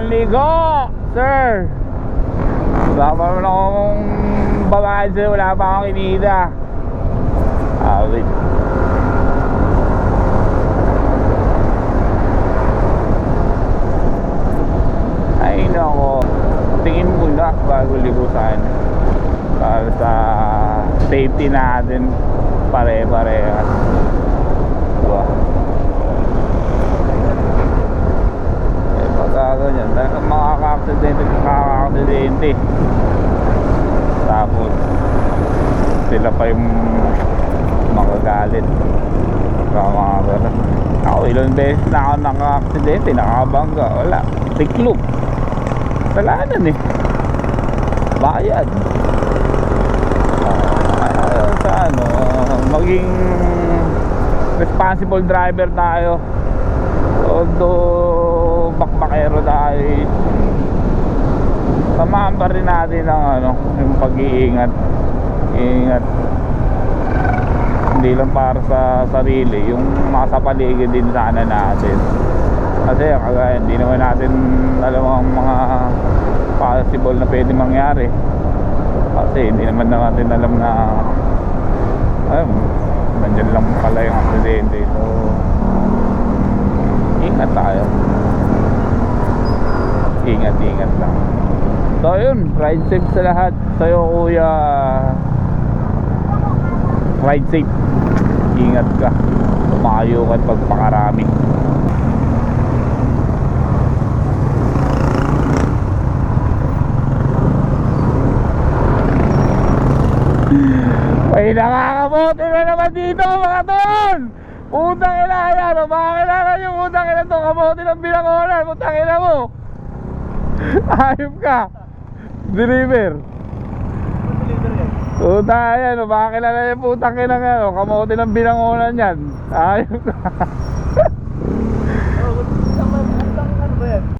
ligo, sir. Wala pa naman akong babayad sir, wala pa akong kinita. Wait. Ay nako, tingin muna bago libusan para sa safety natin pare-parehas. Diba? Eh pagka ganyan, makaka-aksidente. Tapos sila pa yung makagalit. Mga ganun. Ako ilang beses na ako naka-aksidente, nakabangga, wala, tiklop. Salanan eh, bayad. Sa ano, maging responsible driver tayo. Although bakbakero tayo, samahan pa rin natin ang ano, yung pag-iingat. Ingat hindi lang para sa sarili, yung mga sa paligid din sana natin. Kasi kagaya hindi naman natin alam ang mga possible na pwede mangyari. Kasi hindi naman natin alam na nandyan lang pala yung aksidente. So ingat tayo, ingat lang. So yun, ride safe sa lahat. Sa'yo kuya, ride safe, ingat ka, tumayo ka at pagpakarami. May nakakabote na naman dito mga tol. Putang ina yan, makakilala yung putang ina to, kabote ng Binangonan. Putang ina mo, ayop ka deliver. Putang yan, makakilala yung putang ina nga, kabote ng Binangonan yan. Ayop ka.